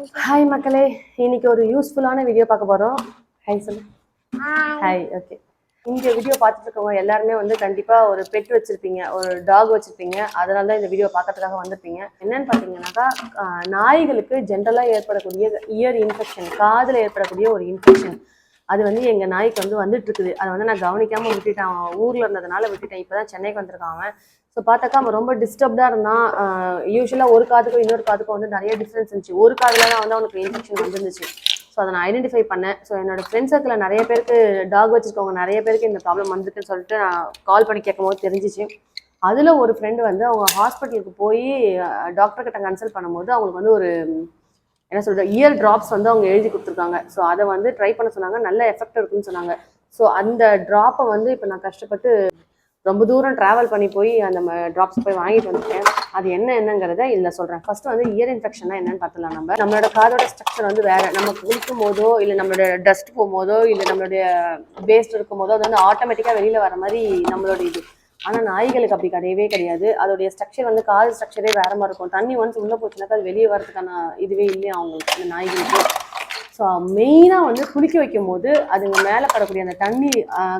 Hi மக்களே, இன்னைக்கு ஒரு யூஸ்ஃபுல்லான வீடியோ பார்க்க போகிறோம். ஹாய் சொல்லு. ஹாய். ஓகே, இந்த வீடியோ பார்த்துட்டு இருக்கவங்க எல்லாருமே வந்து கண்டிப்பாக ஒரு பெட் வச்சுருப்பீங்க, ஒரு டாக் வச்சுருப்பீங்க. அதனால தான் இந்த வீடியோ பார்க்கறதுக்காக வந்திருப்பீங்க. என்னன்னு பார்த்தீங்கன்னாக்கா, நாய்களுக்கு ஜென்ரலாக ஏற்படக்கூடிய இயர் இன்ஃபெக்ஷன், காதில் ஏற்படக்கூடிய ஒரு இன்ஃபெக்ஷன், அது வந்து எங்கள் நாய்க்கு வந்து வந்துட்டு இருக்குது. அதை வந்து நான் கவனிக்காமல் விட்டுட்டேன். அவன் ஊரில் இருந்ததுனால விட்டுட்டேன். இப்போ தான் சென்னைக்கு வந்திருக்கான் அவன். ஸோ பார்த்தாக்கா அவன் ரொம்ப டிஸ்டர்ப்டாக இருந்தான். யூஸ்வலாக ஒரு காதுக்கும் இன்னொரு காதுக்கும் வந்து நிறைய டிஃப்ரென்ஸ் இருந்துச்சு. ஒரு காதில் தான் வந்து அவனுக்கு இன்ஃபெக்ஷன் வந்துருந்துச்சு. ஸோ அதை நான் ஐடென்டிஃபை பண்ணேன். ஸோ என்னோட ஃப்ரெண்ட்ஸ் சர்க்கிளில் நிறைய பேருக்கு, டாக் வச்சுருக்கவங்க நிறைய பேருக்கு இந்த ப்ராப்ளம் வந்துருக்குன்னு சொல்லிட்டு நான் கால் பண்ணி கேட்கும் போது தெரிஞ்சிச்சு. அதில் ஒரு ஃப்ரெண்டு வந்து அவங்க ஹாஸ்பிட்டலுக்கு போய் டாக்டர்கிட்ட கன்சல்ட் பண்ணும்போது அவங்களுக்கு வந்து ஒரு என்ன சொல்கிறது, இயர் ட்ராப்ஸ் வந்து அவங்க எழுதி கொடுத்துருக்காங்க. ஸோ அதை வந்து ட்ரை பண்ண சொன்னாங்க. நல்ல எஃபெக்ட் இருக்குன்னு சொன்னாங்க. ஸோ அந்த ட்ராப்பை வந்து இப்போ நான் கஷ்டப்பட்டு ரொம்ப தூரம் ட்ராவல் பண்ணி போய் அந்த ட்ராப்ஸ் போய் வாங்கிட்டு வந்துட்டேன். அது என்னங்கிறத இதில் சொல்கிறேன். ஃபர்ஸ்ட் வந்து இயர் இன்ஃபெக்ஷன்னா என்னன்னு பார்த்துலாம். நம்மளோட காதோட ஸ்ட்ரக்சர் வந்து வேறு. நம்ம குளிக்கும் போதோ இல்லை நம்மளோட டஸ்ட் போகும்போதோ இல்லை நம்மளுடைய வேஸ்ட் இருக்கும் போதோ அது வந்து ஆட்டோமேட்டிக்காக வெளியில் வர மாதிரி நம்மளோட இது. ஆனால் நாய்களுக்கு அப்படி கிடையவே கிடையாது. அதோடைய ஸ்ட்ரக்சர் வந்து காது ஸ்ட்ரக்சரே வேற மாதிரி இருக்கும். தண்ணி ஒன்ஸ் உள்ளே போச்சுனாக்கா அது வெளியே வரதுக்கான இதுவே இல்லையா அவங்களுக்கு, அந்த நாய்களுக்கு. ஸோ மெயினாக வந்து குளிக்க வைக்கும் போது அதுங்க மேலே படக்கூடிய அந்த தண்ணி,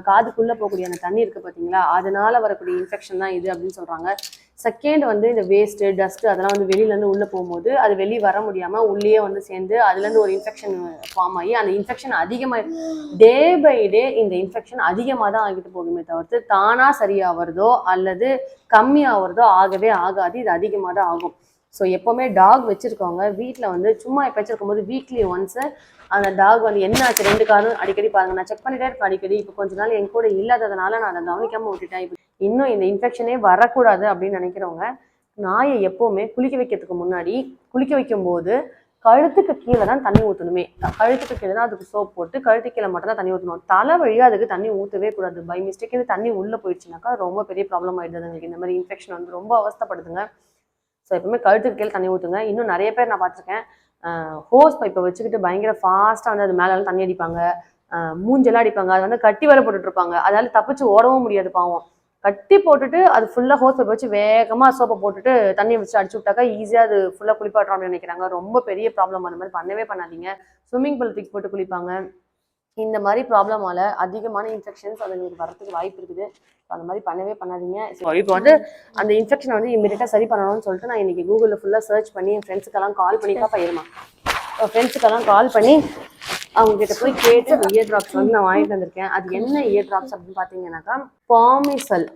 காதுக்குள்ளே போகக்கூடிய அந்த தண்ணி இருக்குது பார்த்தீங்களா, அதனால வரக்கூடிய இன்ஃபெக்ஷன் தான் இது அப்படின்னு சொல்கிறாங்க. செகண்ட் வந்து இந்த வேஸ்ட்டு டஸ்ட்டு அதெல்லாம் வந்து வெளியிலேருந்து உள்ளே போகும்போது அது வெளியே வர முடியாமல் உள்ளே வந்து சேர்ந்து அதுலேருந்து ஒரு இன்ஃபெக்ஷன் ஃபார்ம் ஆகி அந்த இன்ஃபெக்ஷன் அதிகமாக டே பை டே இந்த இன்ஃபெக்ஷன் அதிகமாக தான் ஆகிட்டு போகுமே தவிர்த்து தானாக சரியாகிறதோ அல்லது கம்மியாகிறதோ ஆகவே ஆகாது. இது அதிகமாக தான் ஆகும். ஸோ எப்போவுமே டாக் வச்சுருக்கவங்க வீட்டில் வந்து சும்மா எப்போ வச்சுருக்கும் போது வீக்லி ஒன்ஸு அந்த டாக் வந்து என்ன ஆச்சு 2 காரும் அடிக்கடி பாருங்கள். நான் செக் பண்ணிட்டே இருப்பேன் அடிக்கடி. இப்போ கொஞ்ச நாள் என் கூட இல்லாததுனால நான் அதை கவனிக்காமல் விட்டுட்டேன். இப்போ இன்னும் இந்த இன்ஃபெக்ஷனே வரக்கூடாது அப்படின்னு நினைக்கிறவங்க நாயை எப்போவுமே குளிக்க வைக்கிறதுக்கு முன்னாடி குளிக்க வைக்கும்போது கழுத்துக்கு கீழே தான் தண்ணி ஊற்றணுமே. கழுத்துக்கு கீழே தான் அதுக்கு சோப் போட்டு கழுத்து கீழே மட்டும் தான் தண்ணி ஊற்றணும். தலை வழியாக அதுக்கு தண்ணி ஊற்றவே கூடாது. பை மிஸ்டேக் இது தண்ணி உள்ளே போயிடுச்சுனாக்கா ரொம்ப பெரிய ப்ராப்ளம் ஆகிடுது. அதுங்களுக்கு இந்த மாதிரி இன்ஃபெக்ஷன் வந்து ரொம்ப அவஸ்தைப்படுதுங்க. ஸோ எப்பவுமே கழுத்துக்கு கீழே தண்ணி ஊற்றுங்க. இன்னும் நிறைய பேர் நான் பார்த்துருக்கேன், ஹோஸ் பைப்பை வச்சுக்கிட்டு பயங்கர ஃபாஸ்ட்டாக வந்து அது மேலே தண்ணி அடிப்பாங்க, மூஞ்செல்லாம் அடிப்பாங்க. அது வந்து கட்டி வர போட்டுட்டு இருப்பாங்க. அதால தப்பிச்சு ஓடவும் முடியாது பாவம். கட்டி போட்டுட்டு அது ஃபுல்லாக ஹோஸ் பைப்பை வச்சு வேகமாக சோப்பை போட்டுட்டு தண்ணியை வச்சு அடிச்சு விட்டாக்கா ஈஸியாக அது ஃபுல்லாக குளிப்பாட்டுறோம்னு நினைக்கிறாங்க. ரொம்ப பெரிய ப்ராப்ளம். அந்த மாதிரி பண்ணவே பண்ணாதீங்க. ஸ்விம்மிங் பூல் தூக்கி போட்டு குளிப்பாங்க. இந்த மாதிரி ப்ராப்ளமால அதிகமான இன்ஃபெக்ஷன்ஸ் அதுங்களுக்கு வரதுக்கு வாய்ப்பு இருக்குது. அந்த மாதிரி பண்ணவே பண்ணாதீங்க. ஸோ இப்போ வந்து அந்த இன்ஃபெக்ஷனை வந்து இமீடியட்டாக சரி பண்ணணும்னு சொல்லிட்டு நான் இன்னைக்கு கூகுளில் ஃபுல்லாக சர்ச் பண்ணி என் ஃப்ரெண்ட்ஸுக்கெல்லாம் கால் பண்ணிக்கா பயிருமா ஃப்ரெண்ட்ஸுக்கெல்லாம் கால் பண்ணி அவங்ககிட்ட போய் கேட்டு இயர் ட்ராப்ஸ் வந்து நான் வாங்கிட்டு வந்திருக்கேன். அது என்ன இயர் ட்ராப்ஸ் அப்படின்னு பார்த்தீங்கன்னாக்கா பாமிசல்.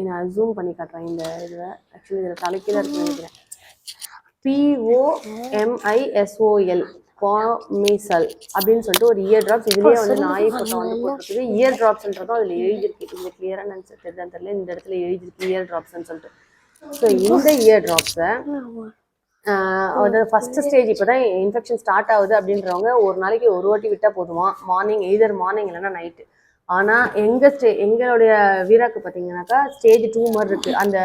நான் ஜூம் பண்ணி காட்டுறேன். இந்த இதில் ஆக்சுவலி இதில் தலைக்கீழ இருக்குன்னு நினைக்கிறேன். POMISOL பாமிசல் அப்படின்னு சொல்லிட்டு ஒரு இயர் ட்ராப்ஸ். இதுலேயே வந்து நாய் போட்டோ வந்து போட்டுருக்குது. இயர் ட்ராப்ஸ்ன்றதும் அதில் எழுதியிருக்கு. இது கிளியராக நான் தெரியல, இந்த இடத்துல எழுதியிருக்கு இயர் ட்ராப்ஸ்ன்னு சொல்லிட்டு. ஸோ இந்த இயர் ட்ராப்ஸை அது ஃபர்ஸ்ட் ஸ்டேஜ் இப்போ தான் இன்ஃபெக்ஷன் ஸ்டார்ட் ஆகுது அப்படின்றவங்க ஒரு நாளைக்கு ஒரு வாட்டி விட்டால் போதுமா, மார்னிங் இல்லைன்னா நைட்டு. ஆனால் எங்களுடைய வீராக்கு பார்த்தீங்கன்னாக்கா ஸ்டேஜ் 2 மாதிரி இருக்குது. அந்த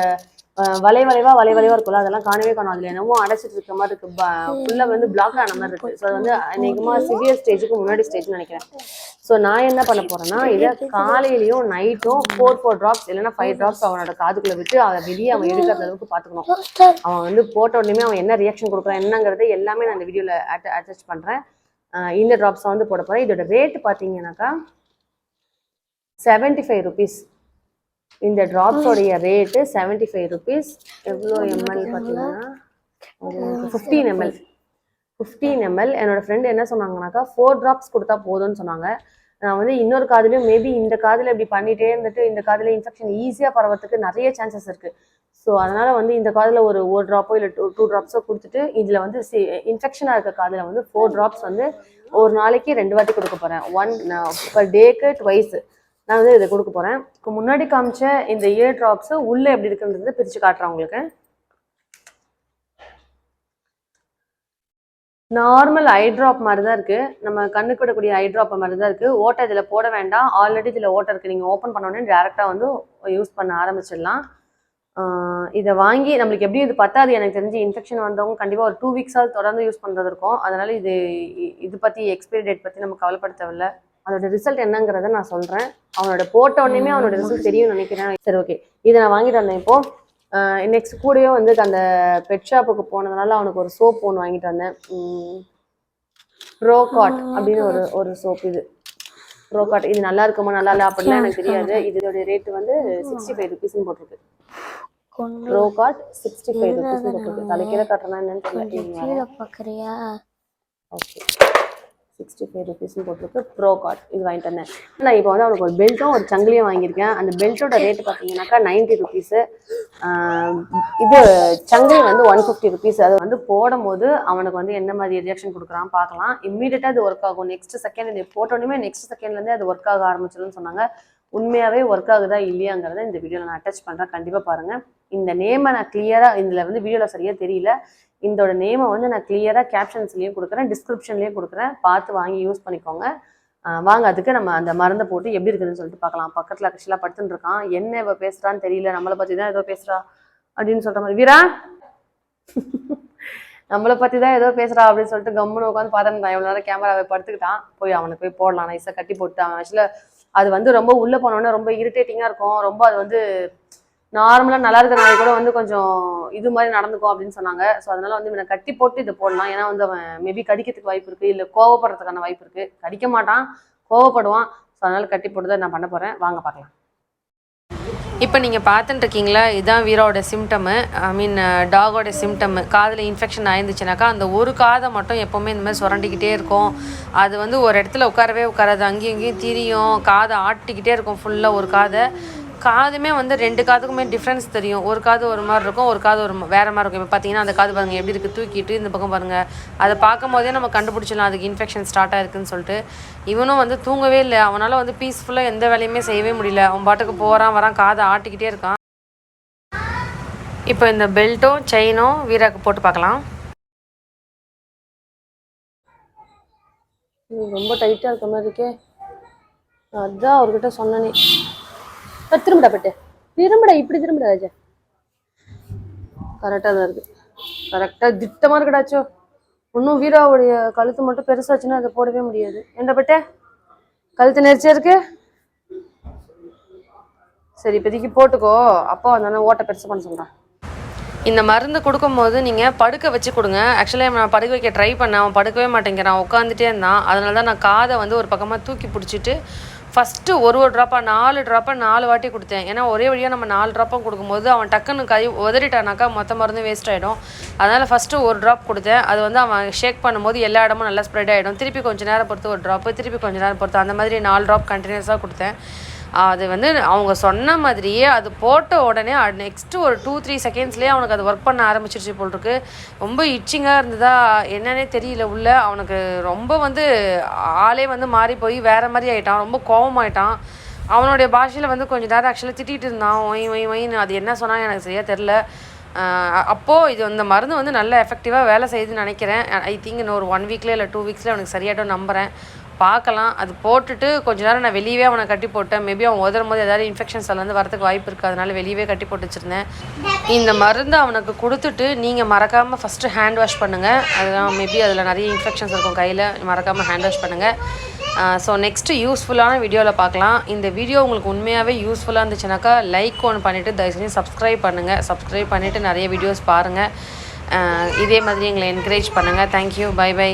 வளைவா இருக்குல்ல, அதெல்லாம் காணவே காணும். அதில் என்னமோ அடைச்சிட்டு இருக்க மாதிரி இருக்கு. ஃபுல்லாக வந்து பிளாக் ஆன மாதிரி இருக்குது. ஸோ அது வந்து அநேகமாக சிவியர் ஸ்டேஜுக்கு முன்னாடி ஸ்டேஜ்னு நினைக்கிறேன். ஸோ நான் என்ன பண்ண போறேன்னா, இதை காலையிலையும் நைட்டும் 4 ட்ராப்ஸ் இல்லைன்னா 5 ட்ராப்ஸ் அவனோட காதுக்குள்ள விட்டு அதை வெளியே அவன் எடுக்கிற அளவுக்கு பார்த்துக்கணும். அவன் வந்து போட்ட உடனே அவன் என்ன ரியாக்ஷன் கொடுக்குறான் என்னங்கிறது எல்லாமே நான் இந்த வீடியோவில் அட்டாச் பண்ணுறேன். இந்த ட்ராப்ஸை வந்து போட போகிறேன். இதோட ரேட்டு பார்த்தீங்கன்னாக்கா 75 rupees. இந்த ட்ராப்ஸோடைய ரேட்டு 75 rupees. எவ்வளோ எம்எல் பார்த்தீங்கன்னா 15 ml. என்னோட ஃப்ரெண்டு என்ன சொன்னாங்கன்னாக்கா 4 ட்ராப்ஸ் கொடுத்தா போதும்னு சொன்னாங்க. நான் வந்து இன்னொரு காதுலையும் மேபி இந்த காதில் இப்படி பண்ணிகிட்டே இருந்துட்டு இந்த காதில் இன்ஃபெக்ஷன் ஈஸியாக பரவறதுக்கு நிறைய சான்சஸ் இருக்குது. ஸோ அதனால் வந்து இந்த காதில் ஒரு ட்ராப்போ இல்லை 2 ட்ராப்ஸோ கொடுத்துட்டு இதில் வந்து இன்ஃபெக்ஷனாக இருக்க காதில் வந்து 4 ட்ராப்ஸ் வந்து ஒரு நாளைக்கு 2 வாட்டி கொடுக்க போகிறேன். 1 per டேக்கு 2 நான் வந்து இதை கொடுக்க போகிறேன். இப்போ முன்னாடி காமிச்ச இந்த இயர் ட்ராப்ஸு உள்ளே எப்படி இருக்குன்றதை பிரித்து காட்டுறேன் உங்களுக்கு. நார்மல் ஐ ட்ராப் மாதிரி தான் இருக்குது. நம்ம கண்ணுக்கு விடக்கூடிய ஐ ட்ராப் மாதிரி தான் இருக்குது. ஓட்டை இதில் போட வேண்டாம். ஆல்ரெடி இதில் ஓட்டை இருக்குது. நீங்கள் ஓப்பன் பண்ணோடனே டேரெக்டாக வந்து யூஸ் பண்ண ஆரம்பிச்சிடலாம். இதை வாங்கி நம்மளுக்கு எப்படி இது பத்தாது எனக்கு தெரிஞ்சு. இன்ஃபெக்ஷன் வந்தவங்க கண்டிப்பாக ஒரு 2 வீக்ஸாவது தொடர்ந்து யூஸ் பண்ணுறது இருக்கும். அதனால் இது பற்றி எக்ஸ்பைரி டேட் பற்றி நம்ம கவலைப்பட தேவையில்லை. அதோட ரிசல்ட் என்னங்கிறத நான் சொல்கிறேன். அவனோட போட்ட உடனே அவனோட ரிசல்ட் தெரியும் நினைக்கிறேன். சரி, ஓகே. இதை நான் வாங்கிட்டு வந்தேன். இப்போது நெக்ஸ்ட் கூடயே வந்து அந்த பெட் ஷாப்புக்கு போனதுனால அவனுக்கு ஒரு சோப் ஒன்று வாங்கிட்டு வந்தேன். ப்ரோகாட் அப்படின்னு ஒரு சோப். இது ப்ரோகாட். இது நல்லா இருக்குமா நல்லா இல்லை அப்படிலாம் எனக்கு தெரியாது. இதோட ரேட் வந்து 65 ருபீஸ்ன்னு போட்டிருக்கு. ப்ரோகாட் 65 ருபீஸ்ன்னு போட்டிருக்கு. தலைக்கீழ கட்டணும் என்னன்னு தெரியல. ஓகே 65 ருபீஸ்ன்னு போட்டிருக்கு. ப்ரோகாட் இது வாங்கிட்டு வந்தேன். நான் இப்போ வந்து அவனுக்கு ஒரு பெல்ட்டும் ஒரு சங்கிலியும் வாங்கியிருக்கேன். அந்த பெல்ட்டோட ரேட் பார்த்தீங்கன்னாக்கா 90 ருபீஸு. இது சங்கிலி வந்து 150 ருபீஸ். அது வந்து போடும் போது அவனுக்கு வந்து என்ன மாதிரி ரியாக்ஷன் கொடுக்குறான்னு பார்க்கலாம். இம்மீடியட்டாக அது ஒர்க் ஆகும். நெக்ஸ்ட் செகண்ட் இது போட்டோன்னே நெக்ஸ்ட் செகண்ட்லேருந்தே அது ஒர்க் ஆக ஆரம்பிச்சிடும்னு சொன்னாங்க. உண்மையாகவே ஒர்க் ஆகுதா இல்லையாங்கிறத இந்த வீடியோவில் நான் அட்டாச் பண்ணுறேன். கண்டிப்பாக பாருங்கள். இந்த நேமை நான் கிளியராக இதில் வந்து வீடியோவில் சரியாக தெரியல. இதோட நேமை வந்து நான் கிளியராக கேப்ஷன்ஸ்லேயும் கொடுக்குறேன், டிஸ்கிரிப்ஷன்லேயும் கொடுக்குறேன். பார்த்து வாங்கி யூஸ் பண்ணிக்கோங்க. வாங்க அதுக்கு நம்ம அந்த மருந்தை போட்டு எப்படி இருக்குதுன்னு சொல்லிட்டு பார்க்கலாம். பக்கத்தில் ஆக்சுவலாக படுத்துன்னு இருக்கான். என்ன இவ பேசுகிறான்னு தெரியல. நம்மளை பற்றி தான் ஏதோ பேசுகிறா அப்படின்னு சொல்கிற மாதிரி. வீரா நம்மளை பற்றி தான் ஏதோ பேசுகிறா அப்படின்னு சொல்லிட்டு கம்முன்னு உட்காந்து பார்த்துருந்தான். எவ்வளோ நேரம் கேமராவை படுத்துக்கிட்டான். போய் அவனுக்கு போய் போடலாம். நைஸாக கட்டி போட்டு அவன் ஆக்சுவலாக அது வந்து ரொம்ப உள்ளே போனோடனே ரொம்ப இரிட்டேட்டிங்காக இருக்கும். ரொம்ப அது வந்து நார்மலாக நல்லா இருக்கிற நாளைக்கு கூட வந்து கொஞ்சம் இது மாதிரி நடந்துக்கும் அப்படின்னு சொன்னாங்க. ஸோ அதனால வந்து இவனை கட்டி போட்டு இதை போடலாம். ஏன்னா வந்து அவன் மேபி கடிக்கிறதுக்கு வாய்ப்பு இருக்குது, இல்லை கோவப்படுறதுக்கான வாய்ப்பு இருக்குது. கடிக்க மாட்டான், கோவப்படுவான். ஸோ அதனால கட்டி போட்டு தான் நான் பண்ண போகிறேன். வாங்க பார்க்கலாம். இப்போ நீங்கள் பார்த்துட்டு இருக்கீங்களா, இதுதான் வீரோட சிம்டமு. ஐ மீன் டாகோட சிம்டமு. காதில் இன்ஃபெக்ஷன் ஆயிருந்துச்சுனாக்கா அந்த ஒரு காதை மட்டும் எப்போவுமே இந்த மாதிரி சுரண்டிக்கிட்டே இருக்கும். அது வந்து ஒரு இடத்துல உட்காரவே உட்காராது, அங்கேயும் இங்கேயும் திரியும், காதை ஆட்டிக்கிட்டே இருக்கும் ஃபுல்லாக. ஒரு காதுமே வந்து 2 காதுக்குமே டிஃப்ரென்ஸ் தெரியும். ஒரு காது ஒரு மாதிரி இருக்கும், ஒரு காது ஒரு வேறு மாதிரி இருக்கும். இப்போ பார்த்தீங்கன்னா அந்த காது பாருங்கள் எப்படி இருக்குது, தூக்கிட்டு இந்த பக்கம் பாருங்கள். அதை பார்க்கும் போதே நம்ம கண்டுபிடிச்சிடலாம் அதுக்கு இன்ஃபெக்ஷன் ஸ்டார்ட் ஆயிருக்குன்னு சொல்லிட்டு. இவனும் வந்து தூங்கவே இல்லை. அவனால் வந்து பீஸ்ஃபுல்லாக எந்த வேலையுமே செய்யவே முடியல. அவன் பாட்டுக்கு போகிறான் வரான், காதை ஆட்டிக்கிட்டே இருக்கான். இப்போ இந்த பெல்ட்டும் செயினும் வீராக்கு போட்டு பார்க்கலாம். ரொம்ப டைட்டாக இருக்க மாதிரி இருக்கே. அதுதான் அவர்கிட்ட சொன்னனே. திரும்படா பட்டு, திரும்படா, இப்படி திரும்படா ராஜா. கரெக்டாக தான் இருக்கு, கரெக்டாக திட்டமாக இருக்கடாச்சோ. இன்னும் வீராவுடைய கழுத்து மட்டும் பெருசாச்சுன்னா அதை போடவே முடியாது. என்ன பட்டே, கழுத்து நெரிச்சா இருக்கு. சரி இப்போதைக்கு போட்டுக்கோ. அப்பா வந்தானே ஓட்ட பெருசு பண்ண சொல்கிறான். இந்த மருந்து கொடுக்கும்போது நீங்கள் படுக்க வச்சு கொடுங்க. ஆக்சுவலாக நான் படுக்க வைக்க ட்ரை பண்ணேன், அவன் படுக்கவே மாட்டேங்கிறான், உட்காந்துட்டே இருந்தான். அதனால தான் நான் காதை வந்து ஒரு பக்கமாக தூக்கி பிடிச்சிட்டு ஃபஸ்ட்டு ஒரு ட்ராப்பாக 4 ட்ராப்பாக 4 வாட்டி கொடுத்தேன். ஏன்னா ஒரே வழியாக நம்ம 4 ட்ராப்பாக கொடுக்கும்போது அவன் டக்குன்னு கை உதறிட்டானாக்கா மொத்த மருந்து வேஸ்ட் ஆகிடும். அதனால் ஃபஸ்ட்டு ஒரு ட்ராப் கொடுத்தேன். அது வந்து அவன் ஷேக் பண்ணும்போது எல்லா இடமும் நல்லா ஸ்ப்ரெட் ஆகிடும். திருப்பி கொஞ்சம் நேரம் பொறுத்து ஒரு ட்ராப்பு, திருப்பி கொஞ்சம் நேரம் பொறுத்து, அந்த மாதிரி 4 ட்ராப் கண்டினியூஸாக கொடுத்தேன். அது வந்து அவங்க சொன்ன மாதிரியே அது போட்ட உடனே நெக்ஸ்ட்டு ஒரு 2-3 செகண்ட்ஸ்லேயே அவனுக்கு அது ஒர்க் பண்ண ஆரம்பிச்சிருச்சு போல் இருக்கு. ரொம்ப இச்சிங்காக இருந்ததா என்னன்னே தெரியல. உள்ள அவனுக்கு ரொம்ப வந்து ஆளே வந்து மாறி போய் வேறு மாதிரி ஆகிட்டான். ரொம்ப கோவமாயிட்டான். அவனுடைய பாஷையில் வந்து கொஞ்சம் நேரம் ஆக்சுவலாக திட்டிகிட்டு இருந்தான், ஒயின்னு. அது என்ன சொன்னான்னு எனக்கு சரியாக தெரில. அப்போது இது இந்த மருந்து வந்து நல்ல எஃபெக்டிவாக வேலை செய்யுதுன்னு நினைக்கிறேன். ஐ திங்க் இன்னும் ஒரு 1 வீக்லேயே இல்லை 2 வீக்ஸில் அவனுக்கு சரியாட்டும் நம்புகிறேன். பார்க்கலாம். அது போட்டுட்டு கொஞ்ச நேரம் நான் வெளியவே அவனை கட்டி போட்டேன். மேபி அவன் உதரும் போது ஏதாவது இன்ஃபெக்ஷன்ஸ் வந்து வரதுக்கு வாய்ப்பு இருக்குது. அதனால வெளியவே கட்டி போட்டு வச்சுருந்தேன். இந்த மருந்து அவனுக்கு கொடுத்துட்டு நீங்கள் மறக்காமல் ஃபஸ்ட்டு ஹேண்ட் வாஷ் பண்ணுங்கள். அதெல்லாம் மேபி அதில் நிறைய இன்ஃபெக்ஷன்ஸ் இருக்கும் கையில், மறக்காமல் ஹேண்ட் வாஷ் பண்ணுங்கள். ஸோ நெக்ஸ்ட்டு யூஸ்ஃபுல்லான வீடியோவில் பார்க்கலாம். இந்த வீடியோ உங்களுக்கு உண்மையாகவே யூஸ்ஃபுல்லாக இருந்துச்சுனாக்கா லைக் ஒன்று பண்ணிவிட்டு தயவு செஞ்சு சப்ஸ்கிரைப் பண்ணுங்கள். சப்ஸ்கிரைப் பண்ணிவிட்டு நிறைய வீடியோஸ் பாருங்கள். இதே மாதிரி எங்களை என்கரேஜ் பண்ணுங்கள். Thank you, bye bye.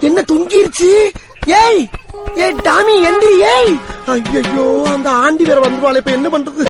என்ன தொங்கிருச்சு? ஏய் ஏய் டாமி எந்திரி. ஏய் ஐயோ அந்த ஆண்டி வேற வந்துருவாளே, இப்ப என்ன பண்றது?